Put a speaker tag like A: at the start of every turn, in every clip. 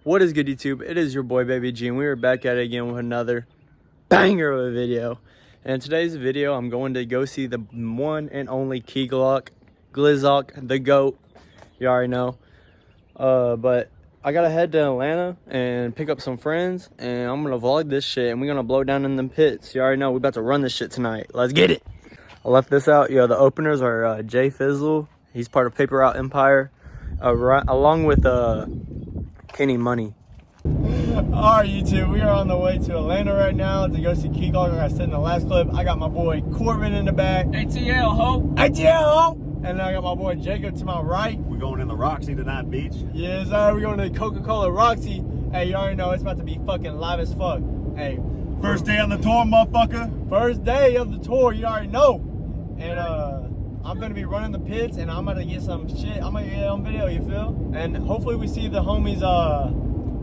A: What is good, YouTube? It is your boy Baby G, and we are back at it again with another banger of a video. And in today's video, I'm going to go see the one and only Key Glock, Glizzock, the GOAT. You already know. But I gotta head to Atlanta and pick up some friends, and I'm gonna vlog this shit, and we're gonna blow down in them pits. You already know we about to run this shit tonight. Let's get it. I left this out. The openers are Jay Fizzle. He's part of Paper Route Empire, along with Kenny Money. Alright, YouTube, we are on the way to Atlanta right now to go see Key Glock. Like I said in the last clip, I got my boy Corbin in the back.
B: ATL, ho!
A: ATL, ho! And then I got my boy Jacob to my right.
C: We're going in the Roxy tonight, beach.
A: Yes, sir. We're going to the Coca-Cola Roxy. Hey, you already know it's about to be fucking live as fuck. Hey,
C: First day on the tour, motherfucker.
A: first day of the tour, you already know. And I'm gonna be running the pits, and I'm gonna get some shit. I'm gonna get it on video, you feel? And hopefully we see the homies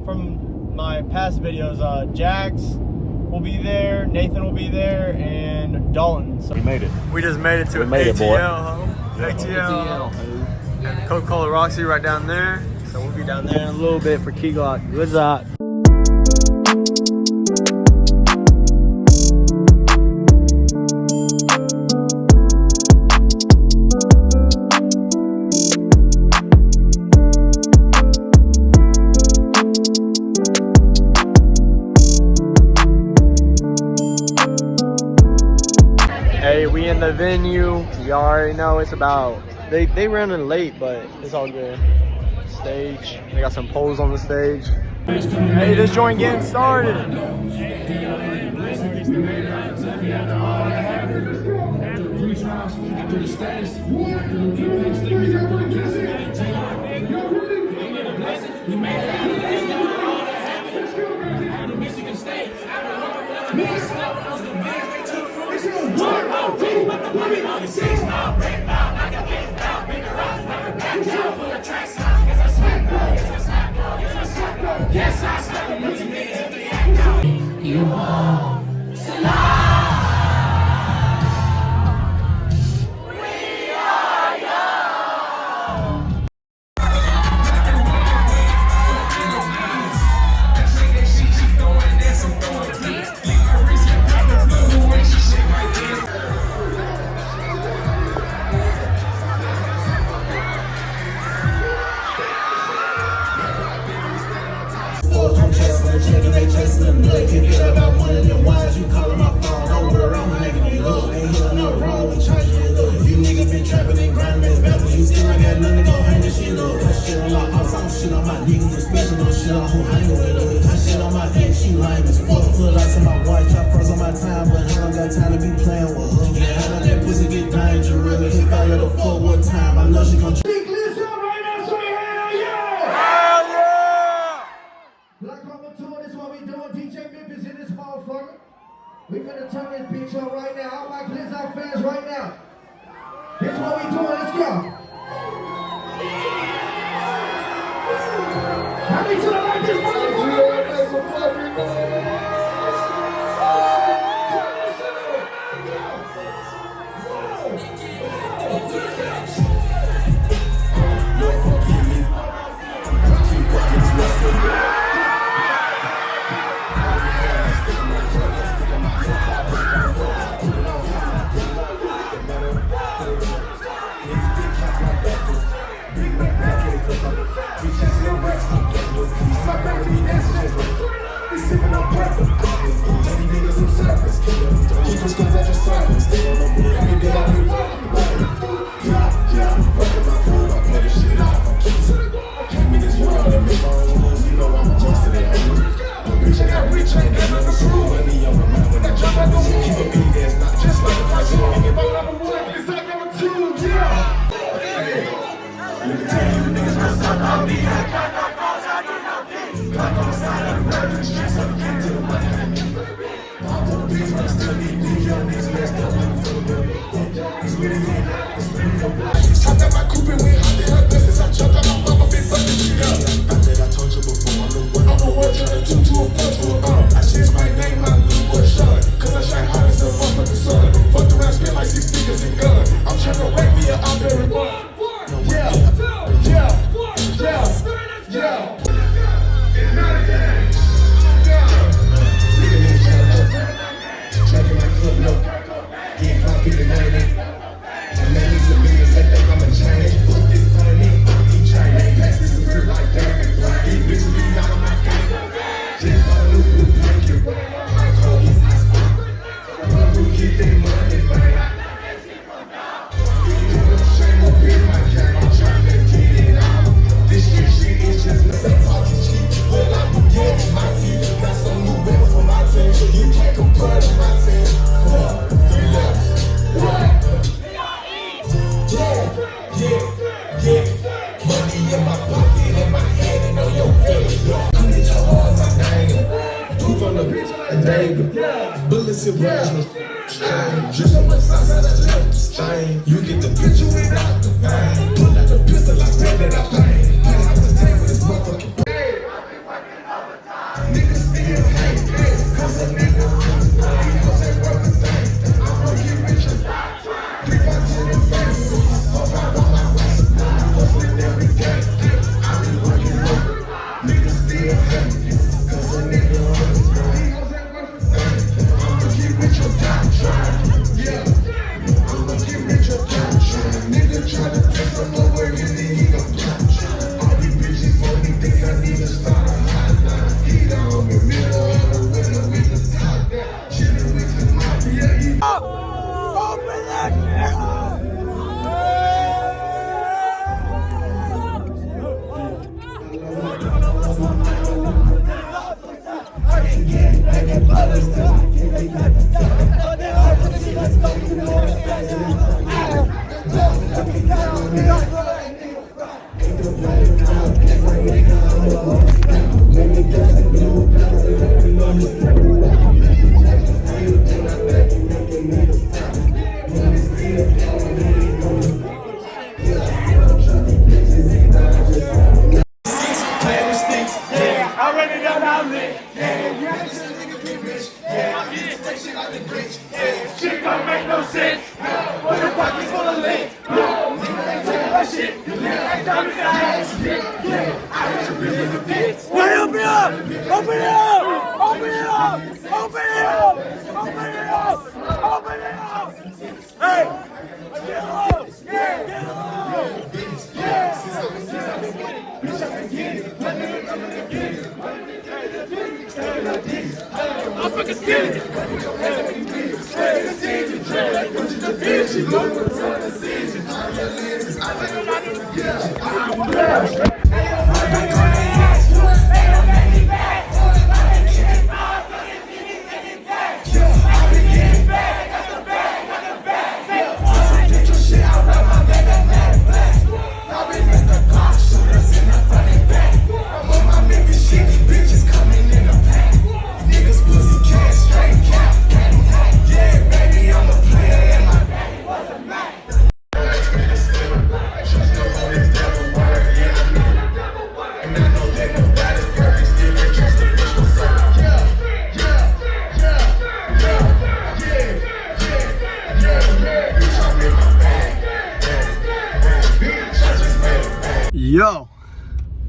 A: from my past videos. Jax will be there, Nathan will be there, and Dalton. So
C: We made it.
A: we just made it to
C: made it, boy.
A: ATL. And the Coca-Cola Roxy right down there. So we'll be down there in a little bit for Key Glock. Glizzock. Hey, we in the venue. You already know it's about, they ran in late, but it's all good. Stage, they got some poles on the stage. Hey, this joint getting started.
D: Yes, I swear to me, you want to lie. We are young.
E: I'm chasing the chicken, they chasing the nut. Can't get about one of them wires, you calling my phone. Don't worry, I'm making it up. Ain't hitting no wrong, we charging it up. You niggas been trapping and grinding as battles. You still ain't got nothing to go hang this shit up. Got shit on my pops, I'm shit on my niggas, especially no shit on who hanging with us. Got shit on my ex, you lame as fuck. Put lights on my watch, try first on my time, but I don't got time to be playing with her. Yeah, I know that pussy get dangerous. If I let her fuck one time, I know she gon' Glockoma tour, this what we doing. DJ Memphis in this motherfucker. We finna turn this bitch on right now. All my Glizzock fans right now. This what we doing. Let's go. How many times like this motherfucker? bullets and bullets. Just on the side of the left strain. You get the picture without the vein. Pull out the pistol, I bet that I bang. Play out the day with this motherfucking niggas still hate, cause a nigga was bloody, cause they worth a thing. I'ma get rich and 3 5 to the face. 4 5 on my waist, hustling every day. I be working over, niggas still hate, cause a nigga was bloody, cause they worth a thing. I'ma get rich or die trying, yeah. I'ma get rich or die trying. Nigga try to take some over and then he gon' die trying. All these bitches for me think I need to start a hotline. Heat on the middle of the winter with the top. Chillin' with the mafia. Open that shit up!
D: Shit don't make no sense. What the fuck is full of lint? Nigga ain't taking that shit. Nigga ain't coming to the ass. Yeah, I hit you really in the pits.
A: Wait, open it up! Open it up! Open it up! Open it up! Open it up! Open it up! Hey! Get low! Get low!
D: I'm fucking skinny.
A: Yo,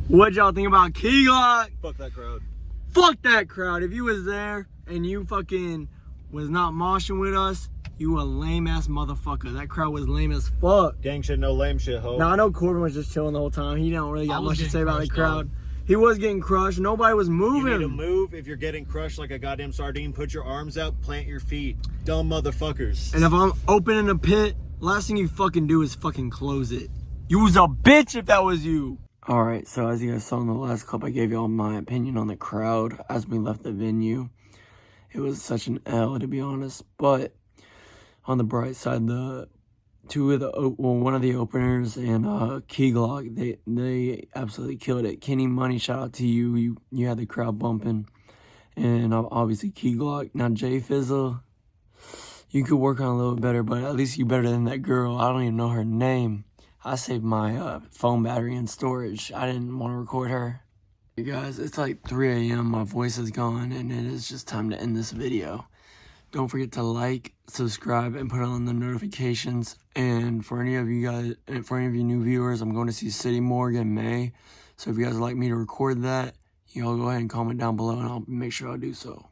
A: what y'all think about Key Glock?
C: Fuck that crowd.
A: Fuck that crowd. If you was there and you fucking was not moshing with us, you a lame ass motherfucker. That crowd was lame as fuck.
C: Gang shit, no lame shit, ho.
A: Now I know Corbin was just chilling the whole time. He didn't really got much to say about the crowd. He was getting crushed. Nobody was
C: You
A: moving.
C: need to move. If you're getting crushed like a goddamn sardine, put your arms out, plant your feet. Dumb motherfuckers.
A: And if I'm opening a pit, last thing you fucking do is fucking close it. You was a bitch if that was you. Alright, so as you guys saw in the last clip, I gave y'all my opinion on the crowd as we left the venue. It was such an L, to be honest. But on the bright side, one of the openers and Key Glock, they absolutely killed it. Kenny Money, shout out to you. You had the crowd bumping. And obviously Key Glock. Now Jay Fizzle, you could work on a little bit better, but at least you better than that girl. I don't even know her name. I saved my phone battery in storage. I didn't want to record her. Hey guys, it's like 3 a.m. My voice is gone, and it is just time to end this video. Don't forget to like, subscribe, and put on the notifications. And for any of you guys, and for any of you new viewers, I'm going to see City Morgue in May. So if you guys would like me to record that, y'all go ahead and comment down below, and I'll make sure I'll do so.